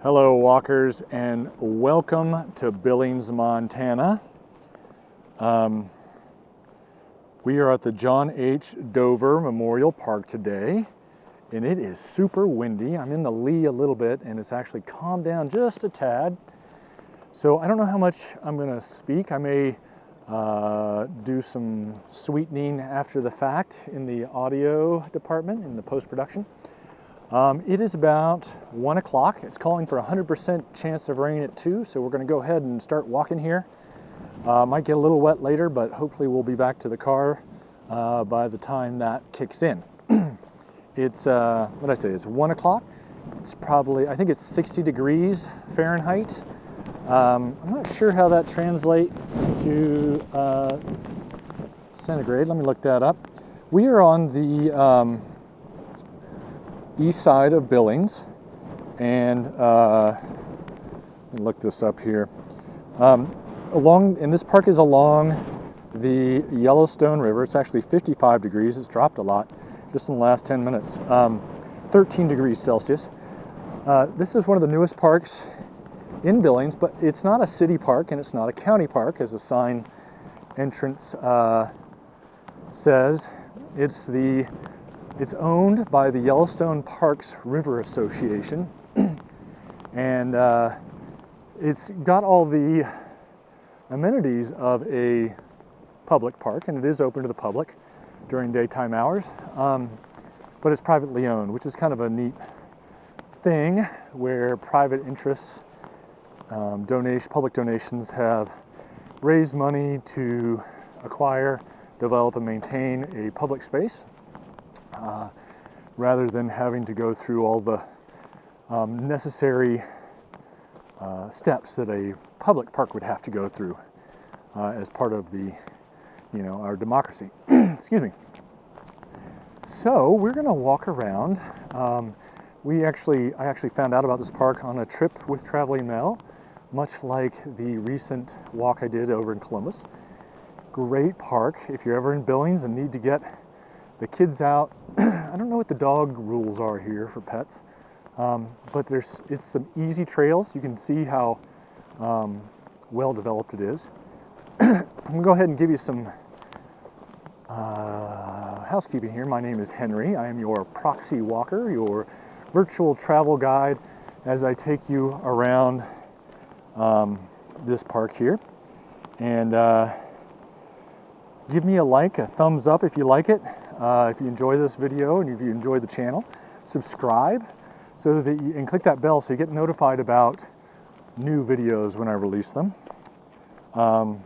Hello walkers, and welcome to Billings, Montana. We are at the John H. Dover Memorial Park today, and it is super windy. I'm in the lee a little bit, and it's actually calmed down just a tad. So I don't know how much I'm going to speak. I may do some sweetening after the fact in the audio department, in the post-production. It is about 1 o'clock. It's calling for 100% chance of rain at 2, so we're going to go ahead and start walking here. Might get a little wet later, but hopefully we'll be back to the car by the time that kicks in. It's, what did I say, it's 1 o'clock. It's probably, I think it's 60 degrees Fahrenheit. I'm not sure how that translates to centigrade. Let me look that up. We are on the east side of Billings, and let me look this up here. And this park is along the Yellowstone River. It's actually 55 degrees. It's dropped a lot just in the last 10 minutes. 13 degrees Celsius. This is one of the newest parks in Billings, but it's not a city park and it's not a county park, as the sign entrance says. It's owned by the Yellowstone Parks River Association, and it's got all the amenities of a public park, and it is open to the public during daytime hours, but it's privately owned, which is kind of a neat thing where private interests, public donations have raised money to acquire, develop, and maintain a public space. Rather than having to go through all the necessary steps that a public park would have to go through as part of the, our democracy. Excuse me. So we're going to walk around. I actually found out about this park on a trip with Traveling Mel, much like the recent walk I did over in Columbus. Great park if you're ever in Billings and need to get the kids out. I don't know what the dog rules are here for pets, but it's some easy trails. You can see how well developed it is. I'm gonna go ahead and give you some housekeeping here. My name is Henry. I am your proxy walker, your virtual travel guide as I take you around this park here. And give me a like, a thumbs up if you like it. If you enjoy this video and if you enjoy the channel, subscribe and click that bell so you get notified about new videos when I release them. What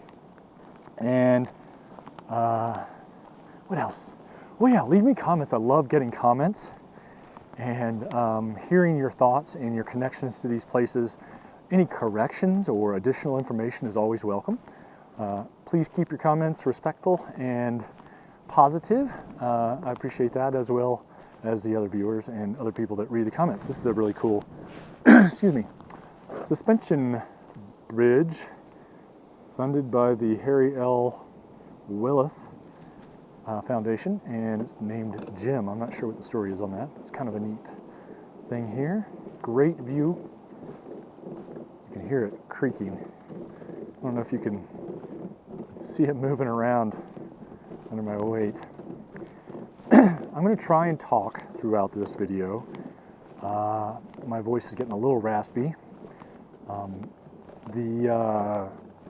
else? Well, yeah, leave me comments. I love getting comments and hearing your thoughts and your connections to these places. Any corrections or additional information is always welcome. Please keep your comments respectful and positive. I appreciate that, as well as the other viewers and other people that read the comments. This is a really cool excuse me, suspension bridge funded by the Harry L. Willith Foundation, and it's named Jim. I'm not sure what the story is on that. It's kind of a neat thing here. Great view. You can hear it creaking. I don't know if you can see it moving around under my weight. I'm going to try and talk throughout this video. My voice is getting a little raspy.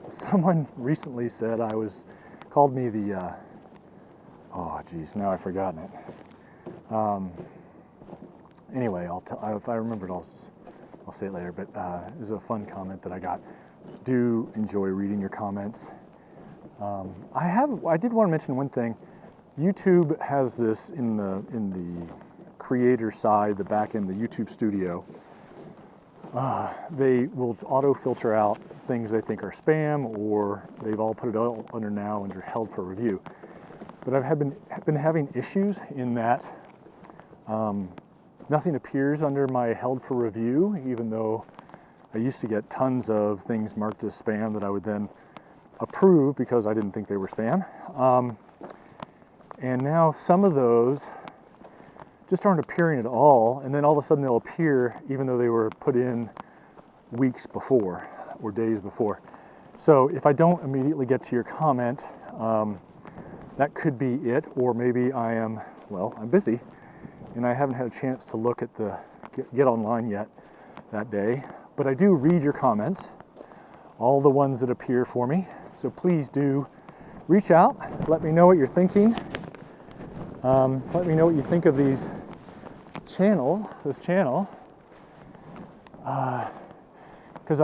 Someone recently said called me the, oh geez, now I've forgotten it. Anyway, if I remember it, I'll say it later, but it was a fun comment that I got. Do enjoy reading your comments. I did want to mention one thing. YouTube has this in the creator side, the back end, the YouTube studio. They will auto filter out things they think are spam, or they've all put it all under held for review. But I've been having issues in that nothing appears under my held for review, even though I used to get tons of things marked as spam that I would then approve because I didn't think they were spam. And now some of those just aren't appearing at all, and then all of a sudden they'll appear even though they were put in weeks before or days before. So if I don't immediately get to your comment, that could be it, or maybe I'm busy and I haven't had a chance to look at get online yet that day. But I do read your comments, all the ones that appear for me. So please do reach out, let me know what you're thinking. Let me know what you think of this channel, because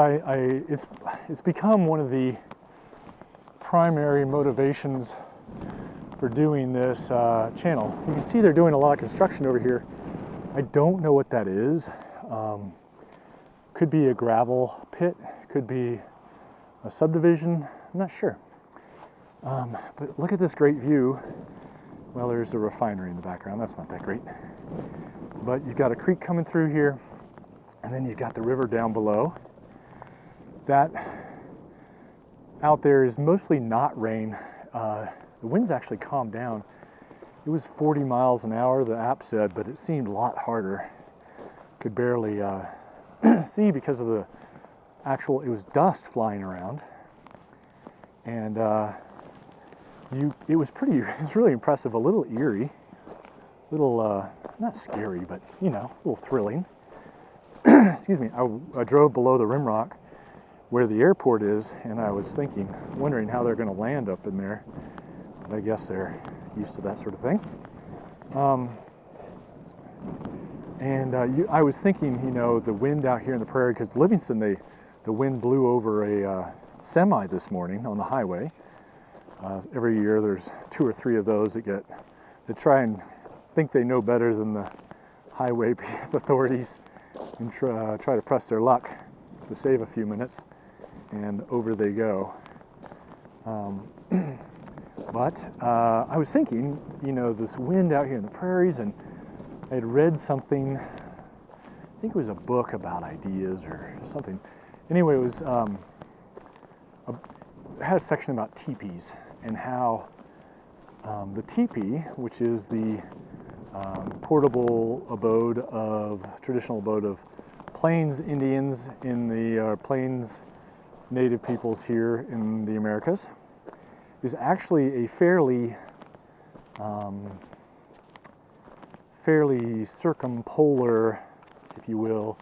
it's become one of the primary motivations for doing this channel. You can see they're doing a lot of construction over here. I don't know what that is. Could be a gravel pit, could be a subdivision, I'm not sure. But look at this great view. Well, there's a refinery in the background, that's not that great. But you've got a creek coming through here, and then you've got the river down below. That out there is mostly not rain. The wind's actually calmed down. It was 40 miles an hour, the app said, but it seemed a lot harder. Could barely see because of it was dust flying around. And it was really impressive, a little eerie, not scary, but a little thrilling. Excuse me, I drove below the rimrock where the airport is, and I was wondering how they're going to land up in there. But I guess they're used to that sort of thing. I was thinking, the wind out here in the prairie, because Livingston, the wind blew over a semi this morning on the highway. Every year there's 2 or 3 of those that try and think they know better than the highway authorities and try to press their luck to save a few minutes, and over they go. But I was thinking, this wind out here in the prairies, and I had read something, I think it was a book about ideas or something. Anyway, it was it had a section about teepees and how the teepee, which is the traditional abode of Plains Indians in the Plains Native peoples here in the Americas, is actually a fairly circumpolar, if you will,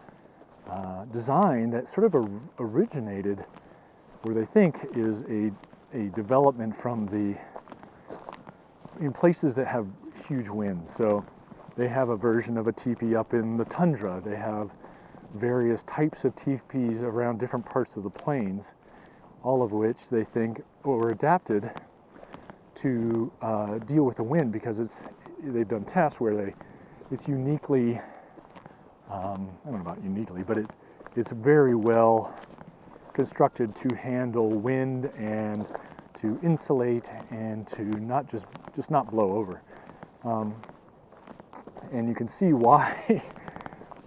design that sort of originated, where they think is a development in places that have huge winds. So they have a version of a teepee up in the tundra. They have various types of teepees around different parts of the plains, all of which they think were adapted to deal with the wind, because they've done tests where it's uniquely, I don't know about uniquely, but it's very well constructed to handle wind and to insulate and to not just not blow over. And you can see why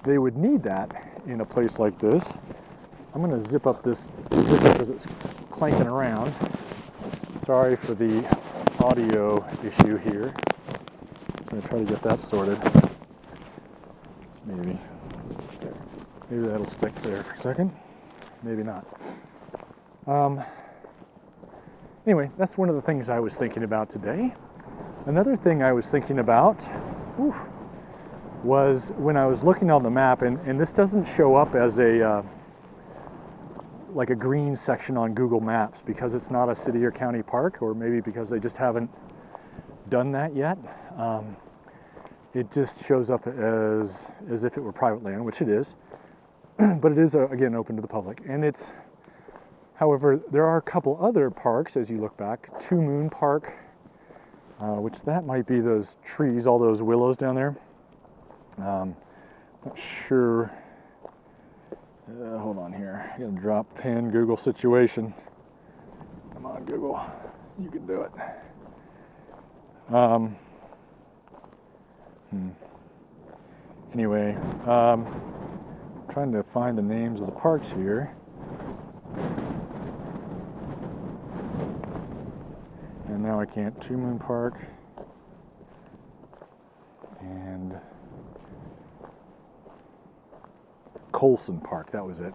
they would need that in a place like this. I'm going to zip up this because it's clanking around. Sorry for the audio issue here. I'm going to try to get that sorted. Maybe that'll stick there for a second. Maybe not. Anyway, that's one of the things I was thinking about today. Another thing I was thinking about was when I was looking on the map, and this doesn't show up as like a green section on Google Maps because it's not a city or county park, or maybe because they just haven't done that yet. It just shows up as if it were private land, which it is, but it is again open to the public. And however, there are a couple other parks as you look back. Two Moon Park, which that might be those trees, all those willows down there. Not sure. Hold on here. I got a drop pin Google situation. Come on, Google. You can do it. Anyway, trying to find the names of the parks here. And now I can't. Two Moon Park and Colson Park, that was it.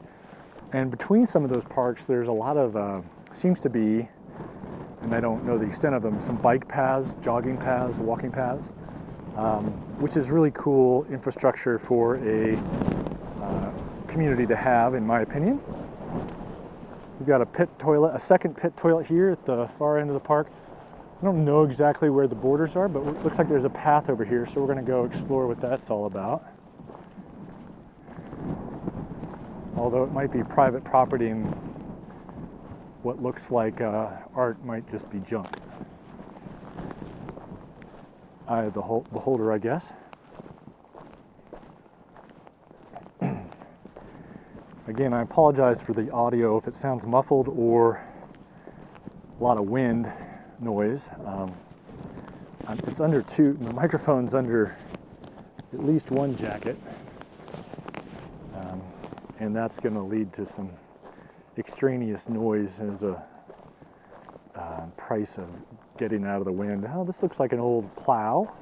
And between some of those parks, there's a lot of, seems to be, and I don't know the extent of them, some bike paths, jogging paths, walking paths, which is really cool infrastructure for a community to have, in my opinion. We've got a pit toilet, a second pit toilet here at the far end of the park. I don't know exactly where the borders are, but it looks like there's a path over here, so we're going to go explore what that's all about. Although it might be private property and what looks like art might just be junk. The beholder, I guess. Again, I apologize for the audio if it sounds muffled or a lot of wind noise. It's under the microphone's under at least one jacket, and that's going to lead to some extraneous noise as a price of getting out of the wind. Oh, this looks like an old plow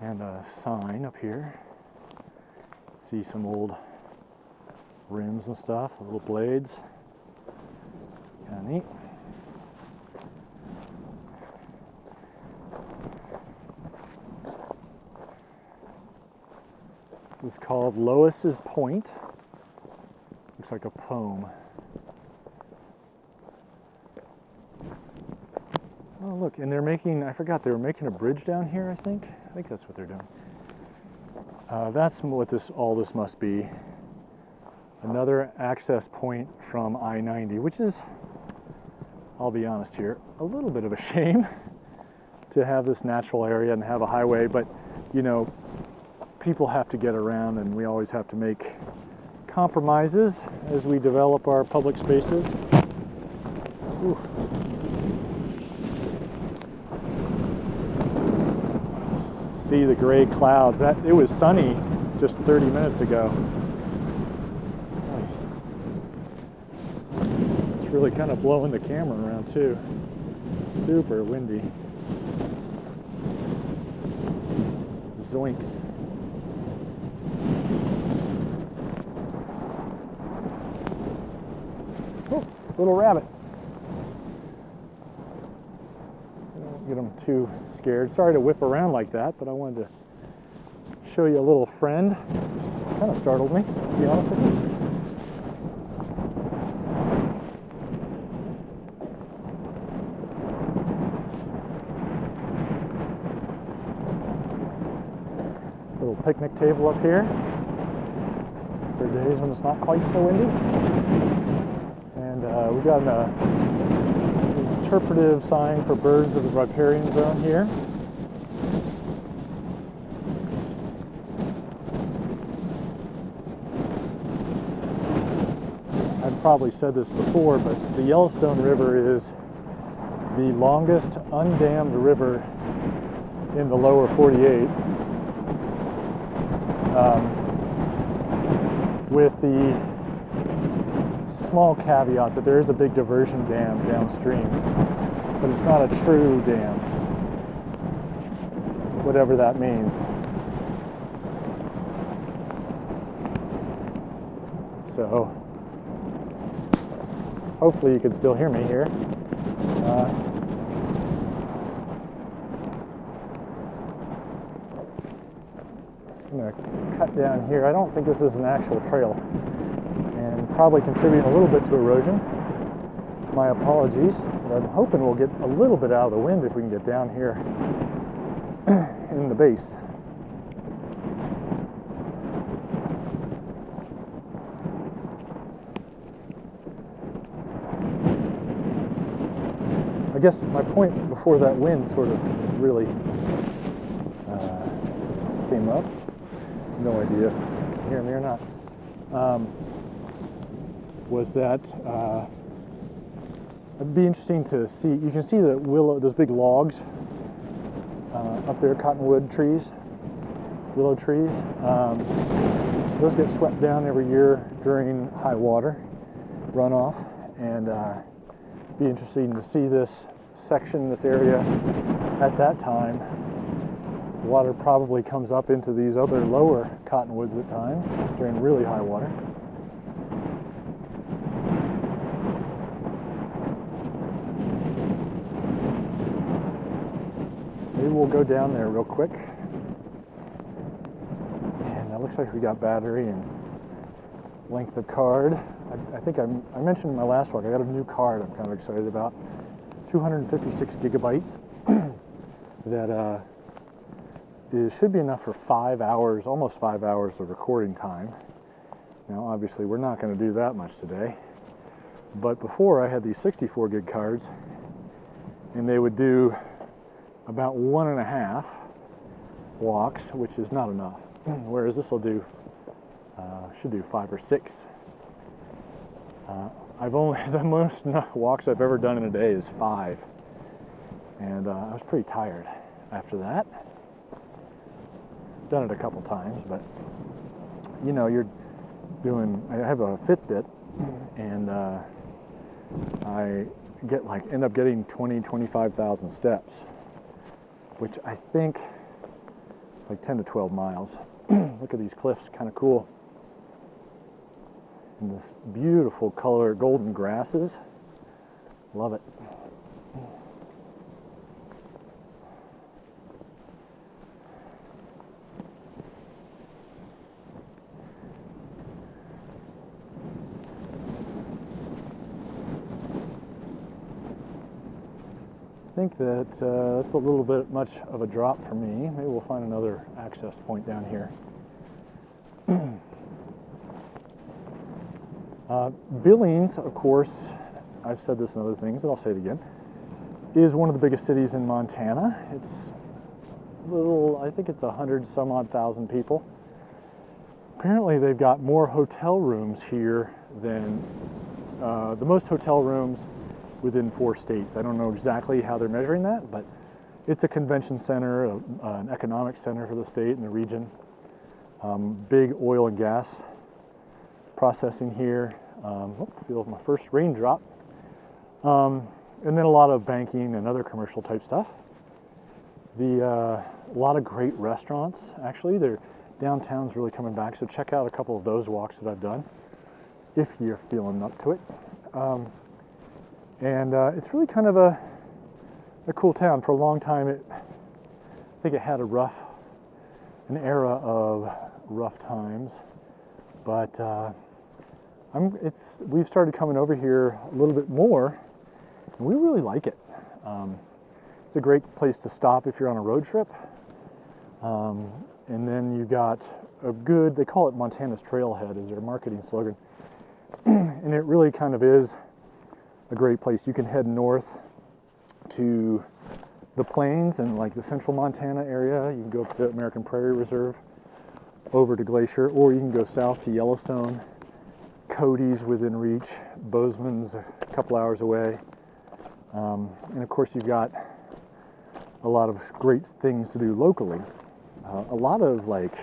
and a sign up here. See some old rims and stuff, little blades. Kind of neat. This is called Lois's Point. Looks like a poem. Oh, look, and they're making, I forgot, they were making a bridge down here, I think. I think that's what they're doing. That's what all this must be. Another access point from I-90, which is, I'll be honest here, a little bit of a shame to have this natural area and have a highway, but you know, people have to get around and we always have to make compromises as we develop our public spaces. Ooh. See the gray clouds. It was sunny just 30 minutes ago. It's really kind of blowing the camera around too. Super windy. Zoinks. Oh, little rabbit. Don't get them too scared. Sorry to whip around like that, but I wanted to show you a little friend. This kind of startled me, to be honest with you. Little picnic table up here for days when it's not quite so windy. And we got an interpretive sign for birds of the riparian zone here. I've probably said this before, but the Yellowstone River is the longest undammed river in the lower 48, with the small caveat that there is a big diversion dam downstream, but it's not a true dam, whatever that means. So hopefully you can still hear me here. I'm going to cut down here. I don't think this is an actual trail, and probably contributing a little bit to erosion. My apologies, but I'm hoping we'll get a little bit out of the wind if we can get down here in the base. I guess my point before that wind sort of really came up, no idea if you can hear me or not, was that it'd be interesting to see. You can see the willow, those big logs up there, cottonwood trees, willow trees. Those get swept down every year during high water runoff, and be interesting to see this section, this area at that time, Water probably comes up into these other lower cottonwoods at times during really high water. Maybe we'll go down there real quick. And it looks like we got battery and length of card. I think I mentioned in my last walk, I got a new card I'm kind of excited about. 256 gigabytes. That should be enough for 5 hours, almost 5 hours of recording time. Now, obviously, we're not going to do that much today. But before, I had these 64 gig cards, and they would do about 1.5 walks, which is not enough. Whereas this will do, should do 5 or 6. The most walks I've ever done in a day is 5. And I was pretty tired after that. Done it a couple times, but you know, you're doing, I have a Fitbit, and I end up getting 25,000 steps, which I think it's like 10 to 12 miles. Look at these cliffs, kind of cool. And this beautiful color, golden grasses. Love it. I think that that's a little bit much of a drop for me. Maybe we'll find another access point down here. Billings, of course, I've said this and other things, and I'll say it again, is one of the biggest cities in Montana. It's little, I think it's 100 some odd thousand people. Apparently they've got more hotel rooms here than the most hotel rooms within 4 states. I don't know exactly how they're measuring that, but it's a convention center, an economic center for the state and the region. Big oil and gas processing here. Feel my first raindrop. And then a lot of banking and other commercial type stuff. A lot of great restaurants, actually. Their downtown's really coming back, so check out a couple of those walks that I've done if you're feeling up to it. And it's really kind of a cool town. For a long time, I think it had an era of rough times, but we've started coming over here a little bit more, and we really like it. It's a great place to stop if you're on a road trip. And then you got they call it Montana's Trailhead is their marketing slogan. And it really kind of is a great place. You can head north to the plains and like the central Montana area. You can go up to the American Prairie Reserve, over to Glacier, or you can go south to Yellowstone. Cody's within reach. Bozeman's a couple hours away. And of course you've got a lot of great things to do locally. A lot of like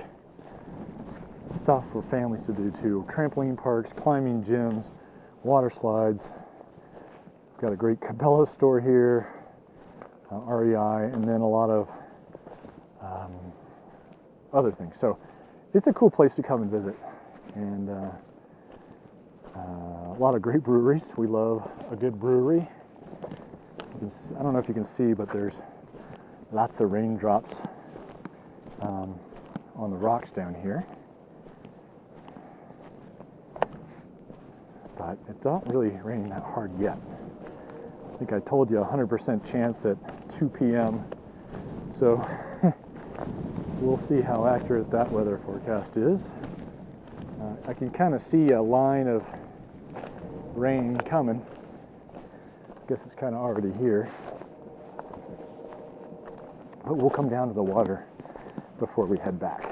stuff for families to do too. Trampoline parks, climbing gyms, water slides. We've got a great Cabela store here, REI, and then a lot of other things. So it's a cool place to come and visit. And a lot of great breweries. We love a good brewery. I don't know if you can see, but there's lots of raindrops on the rocks down here. But it's not really raining that hard yet. I think I told you 100% chance at 2 p.m. So we'll see how accurate that weather forecast is. I can kind of see a line of rain coming. I guess it's kind of already here. But we'll come down to the water before we head back.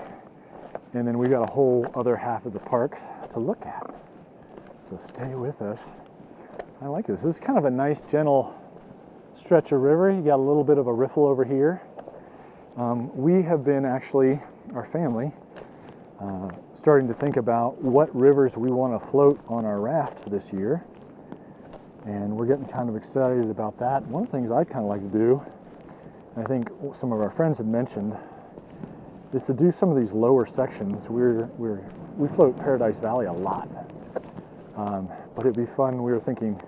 And then we've got a whole other half of the park to look at. So stay with us. I like this. This is kind of a nice, gentle stretch of river. You got a little bit of a riffle over here. We have been actually, our family, starting to think about what rivers we want to float on our raft this year. And we're getting kind of excited about that. One of the things I'd kind of like to do, and I think some of our friends had mentioned, is to do some of these lower sections. We float Paradise Valley a lot, but it'd be fun. We were thinking,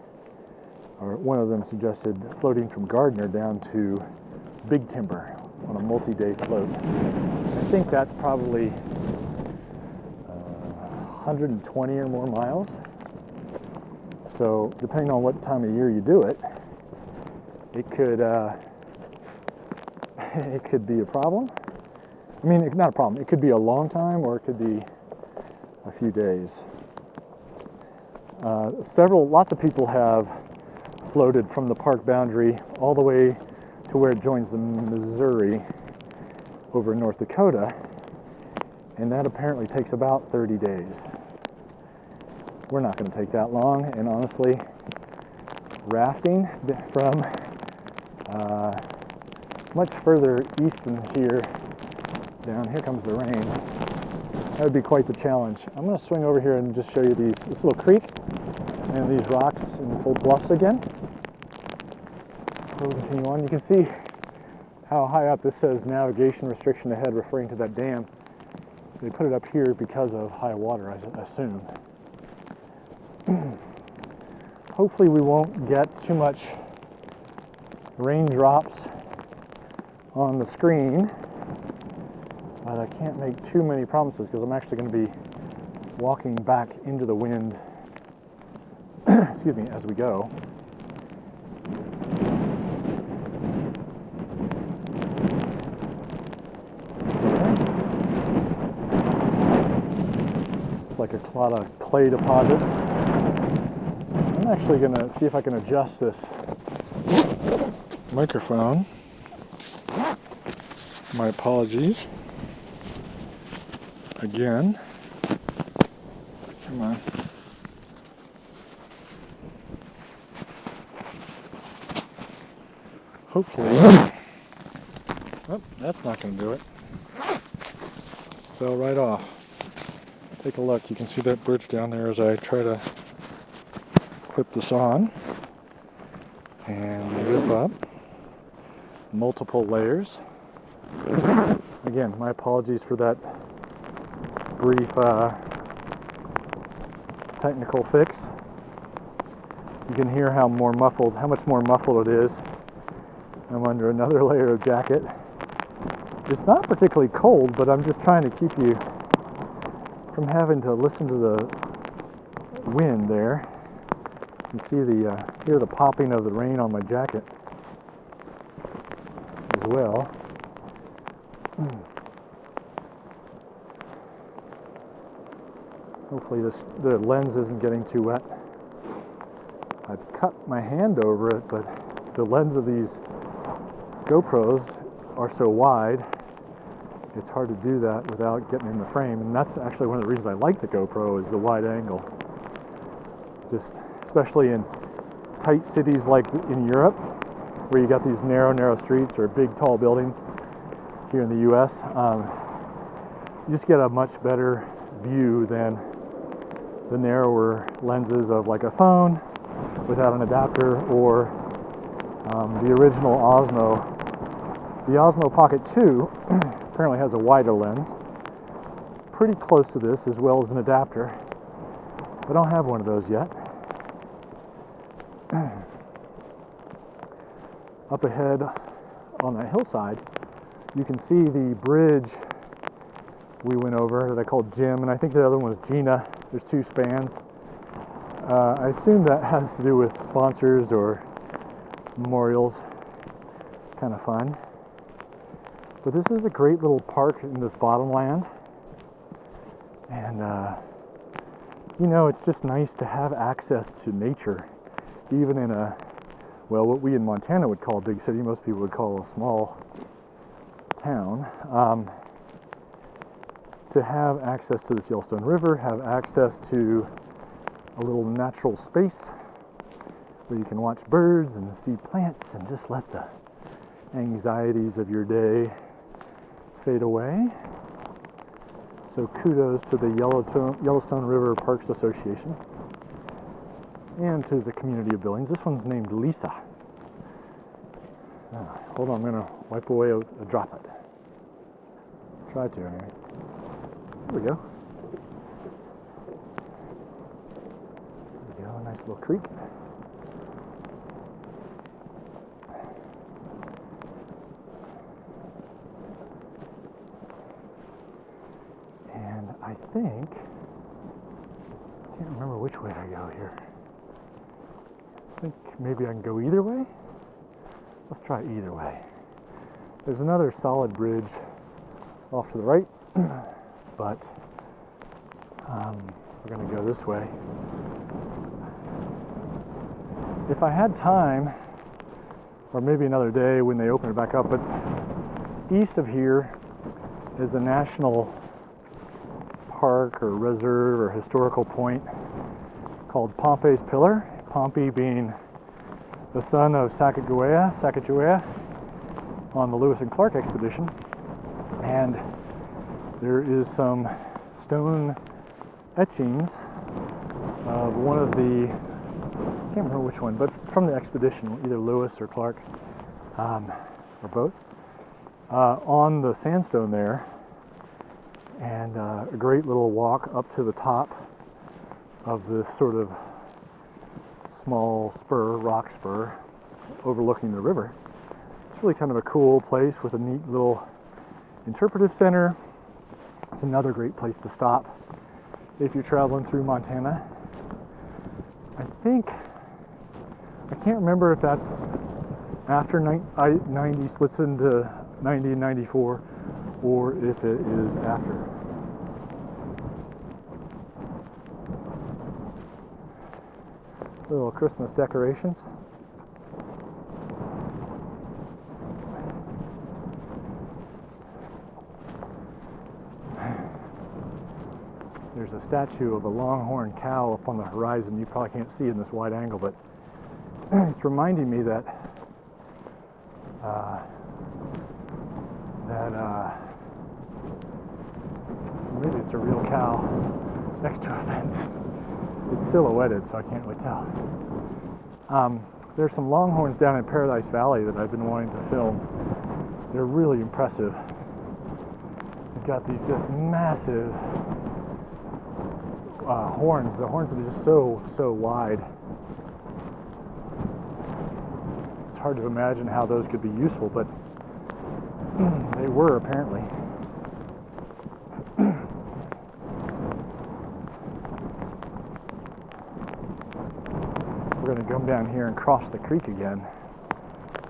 or one of them suggested floating from Gardner down to Big Timber on a multi-day float. I think that's probably 120 or more miles. So depending on what time of year you do it, it could be a problem. I mean, not a problem. It could be a long time, or it could be a few days. Lots of people have floated from the park boundary all the way to where it joins the Missouri over in North Dakota, and that apparently takes about 30 days. We're not going to take that long, and honestly, rafting from much further east than here, here comes the rain, that would be quite the challenge. I'm going to swing over here and just show you this little creek and these rocks and cold bluffs again. We'll continue on. You can see how high up this says navigation restriction ahead, referring to that dam. They put it up here because of high water, I assume. Hopefully we won't get too much raindrops on the screen, but I can't make too many promises because I'm actually going to be walking back into the wind excuse me, as we go. It's like a lot of clay deposits. I'm actually going to see if I can adjust this microphone. My apologies. Again. Come on. Hopefully. Oh, that's not going to do it. Fell right off. Take a look. You can see that bridge down there as I try to clip this on and zip up. Multiple layers. Again, my apologies for that brief technical fix. You can hear how much more muffled it is. I'm under another layer of jacket. It's not particularly cold, but I'm just trying to keep you from having to listen to the wind there. You see hear the popping of the rain on my jacket as well. Hopefully the lens isn't getting too wet. I've cut my hand over it, but the lens of these GoPros are so wide, it's hard to do that without getting in the frame. And that's actually one of the reasons I like the GoPro, is the wide angle. Just especially in tight cities like in Europe, where you got these narrow streets or big tall buildings. Here in the US, you just get a much better view than the narrower lenses of like a phone without an adapter, or the original Osmo. The Osmo Pocket 2 apparently has a wider lens, pretty close to this, as well as an adapter. I don't have one of those yet. Up ahead on that hillside, you can see the bridge we went over that I called Jim, and I think the other one was Gina. There's two spans. I assume that has to do with sponsors or memorials. Kind of fun. But this is a great little park in this bottomland, and you know, it's just nice to have access to nature, even in what we in Montana would call a big city, most people would call a small town. To have access to this Yellowstone River, have access to a little natural space where you can watch birds and see plants and just let the anxieties of your day fade away. So kudos to the Yellowstone River Parks Association and to the community of Billings. This one's named Lisa. Hold on, I'm going to wipe away a droplet. Try to anyway. There we go. There we go, nice little creek. And I think, I can't remember which way I go here. I think maybe I can go either way. Let's try either way. There's another solid bridge off to the right, but we're going to go this way. If I had time, or maybe another day when they open it back up, but east of here is a national park or reserve or historical point called Pompey's Pillar. Pompey being the son of Sacagawea on the Lewis and Clark expedition. And there is some stone etchings of one of the, I can't remember which one, but from the expedition, either Lewis or Clark, or both, on the sandstone there. And a great little walk up to the top of this sort of small spur, rock spur, overlooking the river. It's really kind of a cool place with a neat little interpretive center. It's another great place to stop if you're traveling through Montana. I can't remember if that's after I-90 splits into 90 and 94, or if it is after. Little Christmas decorations. There's a statue of a longhorn cow up on the horizon. You probably can't see it in this wide angle, but it's reminding me that maybe it's a real cow next to a fence. It's silhouetted, so I can't really tell. There's some longhorns down in Paradise Valley that I've been wanting to film. They're really impressive. They've got these just massive horns. The horns are just so wide. It's hard to imagine how those could be useful, but they were apparently. We're going to come down here and cross the creek again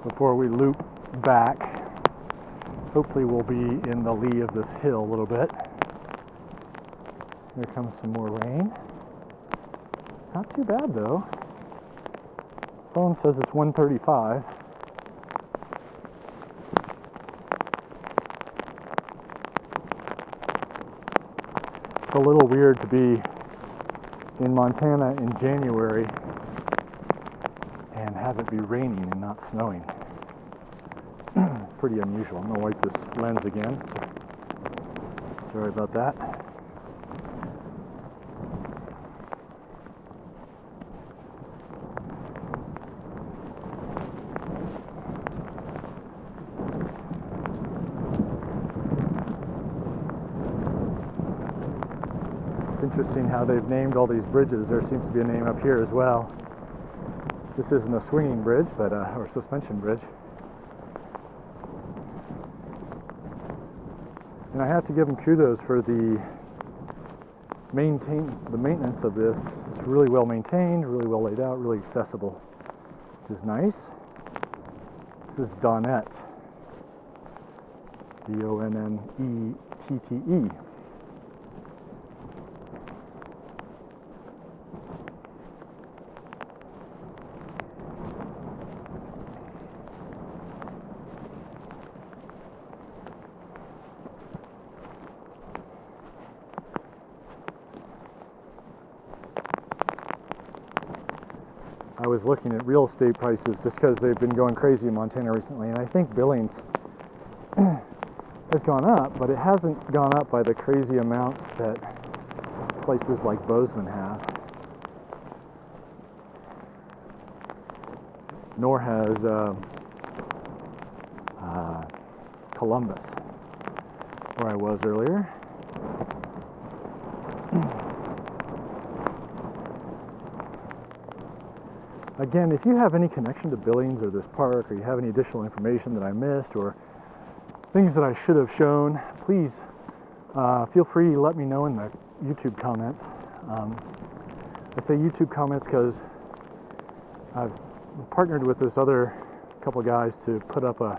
before we loop back. Hopefully we'll be in the lee of this hill a little bit. Here comes some more rain. Not too bad though. Phone says it's 135. It's a little weird to be in Montana in January and have it be raining and not snowing. Pretty unusual. I'm going to wipe this lens again. So sorry about that. It's interesting how they've named all these bridges. There seems to be a name up here as well. This isn't a swinging bridge, but or suspension bridge. And I have to give them kudos for the maintenance of this. It's really well maintained, really well laid out, really accessible, which is nice. This is Donnette. D-O-N-N-E-T-T-E. I was looking at real estate prices just because they've been going crazy in Montana recently, and I think Billings has gone up, but it hasn't gone up by the crazy amounts that places like Bozeman have. Nor has Columbus. where I was earlier. Again, if you have any connection to Billings or this park, or you have any additional information that I missed, or things that I should have shown, please feel free to let me know in the YouTube comments. I say YouTube comments because I've partnered with this other couple guys to put up a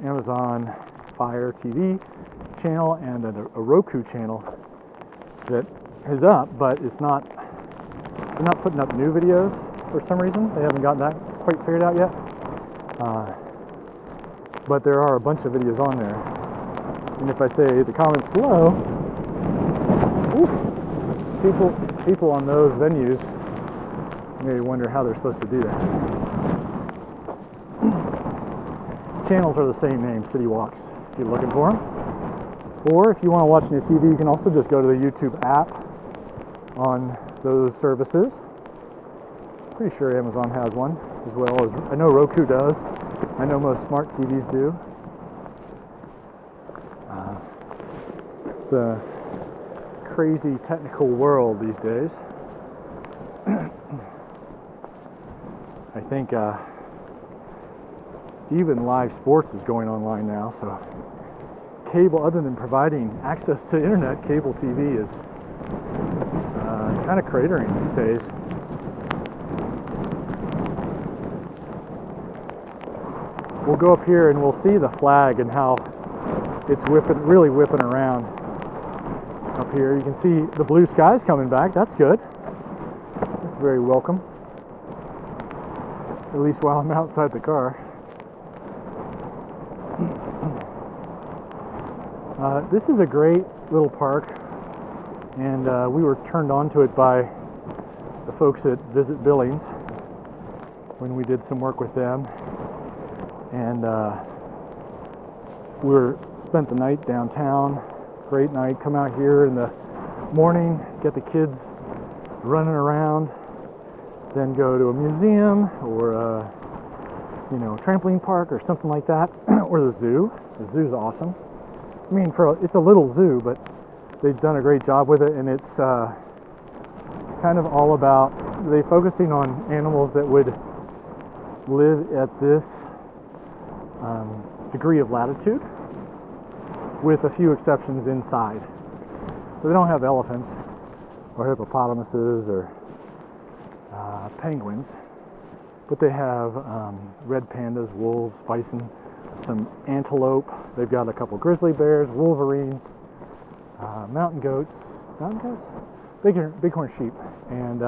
Amazon Fire TV channel and a Roku channel that is up, but they're not putting up new videos for some reason. They haven't gotten that quite figured out yet. But there are a bunch of videos on there. And if I say the comments below, people on those venues may wonder how they're supposed to do that. Channels are the same name, City Walks, if you're looking for them. Or if you want to watch on your TV, you can also just go to the YouTube app on those services. Pretty sure Amazon has one, as well as I know Roku does. I know most smart TVs do. It's a crazy technical world these days. I think even live sports is going online now, so cable, other than providing access to internet, cable TV is kind of cratering these days. We'll go up here and we'll see the flag and how it's really whipping around up here. You can see the blue skies coming back. That's good. That's very welcome. At least while I'm outside the car. This is a great little park, and we were turned on to it by the folks at Visit Billings when we did some work with them. And we spent the night downtown. Great night. Come out here in the morning, get the kids running around, then go to a museum or a trampoline park or something like that, or the zoo. The zoo's awesome. I mean, it's a little zoo, but they've done a great job with it, and it's kind of all about focusing on animals that would live at this degree of latitude, with a few exceptions inside. So they don't have elephants or hippopotamuses or penguins, but they have red pandas, wolves, bison, some antelope. They've got a couple grizzly bears, wolverines, mountain goats, bighorn sheep, and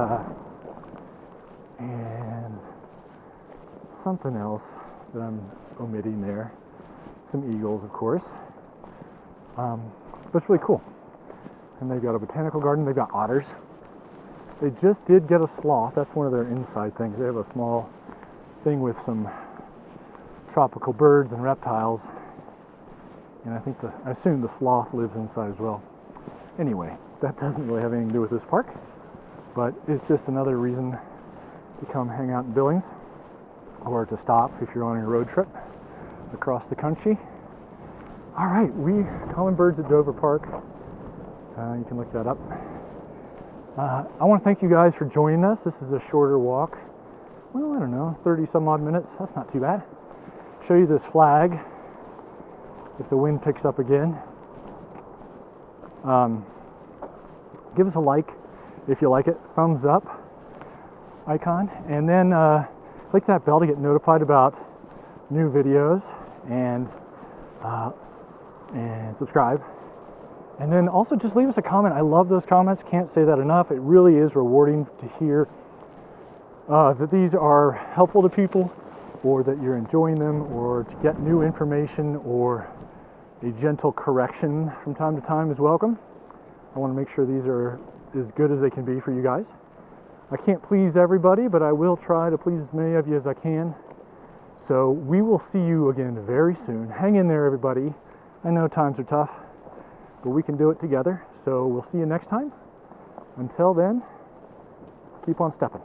something else that I'm omitting there. Some eagles, of course. But it's really cool. And they've got a botanical garden. They've got otters. They just did get a sloth. That's one of their inside things. They have a small thing with some tropical birds and reptiles. And I assume the sloth lives inside as well. Anyway, that doesn't really have anything to do with this park, but it's just another reason to come hang out in Billings, or to stop if you're on your road trip across the country. All right, Calling Birds at Dover Park. You can look that up. I want to thank you guys for joining us. This is a shorter walk. Well, I don't know, 30 some odd minutes. That's not too bad. Show you this flag if the wind picks up again. Give us a like if you like it. Thumbs up icon. And then click that bell to get notified about new videos, and subscribe. And then also just leave us a comment. I love those comments. Can't say that enough. It really is rewarding to hear that these are helpful to people, or that you're enjoying them, or to get new information, or a gentle correction from time to time is welcome. I want to make sure these are as good as they can be for you guys. I can't please everybody, but I will try to please as many of you as I can. So we will see you again very soon. Hang in there, everybody. I know times are tough, but we can do it together. So we'll see you next time. Until then, keep on stepping.